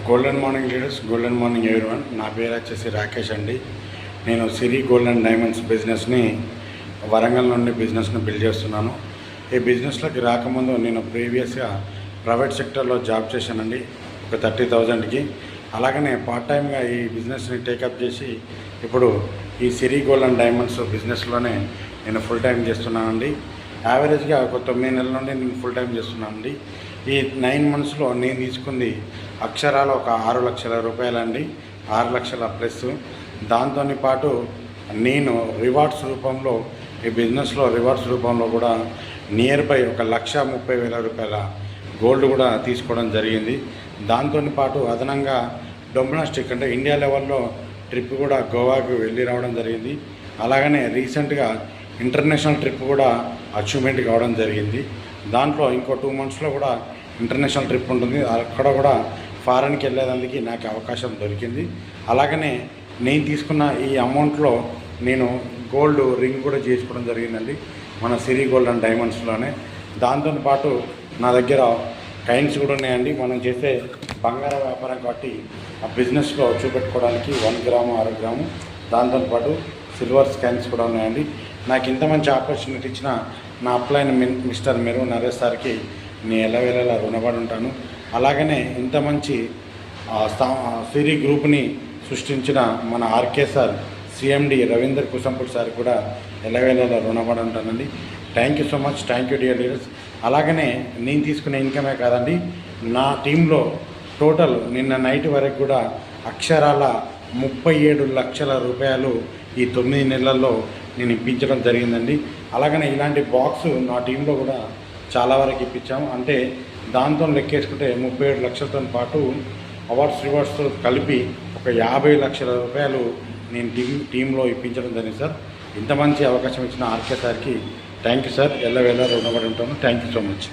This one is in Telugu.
Golden morning leaders, golden morning everyone. నా పేరు వచ్చేసి రాకేష్ అండి. నేను సిరి గోల్డ్ అండ్ డైమండ్స్ బిజినెస్ని వరంగల్ నుండి బిజినెస్ని బిల్డ్ చేస్తున్నాను. ఈ బిజినెస్లోకి రాకముందు నేను ప్రీవియస్గా ప్రైవేట్ సెక్టర్లో జాబ్ చేశానండి, ఒక 30,000కి. అలాగనే పార్ట్ టైమ్గా ఈ బిజినెస్ని టేకప్ చేసి ఇప్పుడు ఈ సిరి గోల్డ్ అండ్ డైమండ్స్ బిజినెస్లోనే నేను ఫుల్ టైం చేస్తున్నానండి. యావరేజ్గా ఒక 9 నెలల నుండి నేను ఫుల్ టైం చేస్తున్నానండి. ఈ 9 మంత్స్లో నేను తీసుకుంది అక్షరాలు ఒక 6 లక్షల రూపాయలండి, 6 లక్షల ప్లస్. దాంతో పాటు నేను రివార్డ్స్ రూపంలో ఈ బిజినెస్లో రివార్డ్స్ రూపంలో కూడా నియర్ బై 1,30,000 రూపాయల గోల్డ్ కూడా తీసుకోవడం జరిగింది. దాంతో పాటు అదనంగా డొమెస్టిక్ అంటే ఇండియా లెవెల్లో ట్రిప్ కూడా గోవాకు వెళ్ళి రావడం జరిగింది. అలాగనే రీసెంట్గా ఇంటర్నేషనల్ ట్రిప్ కూడా అచీవ్మెంట్ కావడం జరిగింది. దాంట్లో ఇంకో 2 మంత్స్లో కూడా ఇంటర్నేషనల్ ట్రిప్ ఉంటుంది. అక్కడ కూడా ఫారెన్కి వెళ్ళేదానికి నాకు అవకాశం దొరికింది. అలాగనే నేను తీసుకున్న ఈ అమౌంట్లో నేను గోల్డ్ రింగ్ కూడా చేసుకోవడం జరిగిందండి, మన సిరి గోల్డ్ అండ్ డైమండ్స్లోనే. దాంతో పాటు నా దగ్గర కైన్స్ కూడా ఉన్నాయండి. మనం చేసే బంగార వ్యాపారం కాబట్టి ఆ బిజినెస్లో చూపెట్టుకోవడానికి 1 గ్రాము 6 గ్రాము, దాంతోపాటు సిల్వర్ స్కాన్స్ కూడా ఉన్నాయండి. నాకు ఇంత మంచి ఆపర్చునిటీ ఇచ్చిన నా అప్లైన్ మిస్టర్ మెరు నరేష్ సార్కి నేను ఎల్లవేళలా రుణపడి ఉంటాను. అలాగనే ఇంత మంచి సిరి గ్రూప్ని సృష్టించిన మన RK sir, CMD Ravinder Kusampudi sir కూడా ఎల్లవేళలా రుణపడి ఉంటానండి. Thank you so much. Thank you dear leaders. అలాగనే నేను తీసుకునే ఇన్కమే కాదండి, నా టీంలో టోటల్ నిన్న నైట్ వరకు కూడా అక్షరాల 37 లక్షల రూపాయలు ఈ 9 నెలల్లో నేను ఇప్పించడం జరిగిందండి. అలాగనే ఇలాంటి బాక్స్ నా టీంలో కూడా చాలా వరకు ఇప్పించాము. అంటే దాంతో లెక్కేసుకుంటే 37 లక్షలతో పాటు అవార్డ్స్ రివార్డ్స్తో కలిపి ఒక 50 లక్షల రూపాయలు నేను టీంలో ఇప్పించడం జరిగింది సార్. ఇంత మంచి అవకాశం ఇచ్చిన ఆర్కే సార్కి థ్యాంక్ యూ సార్. ఎల్లవేళ రుణపడి ఉంటాను. Thank you so much.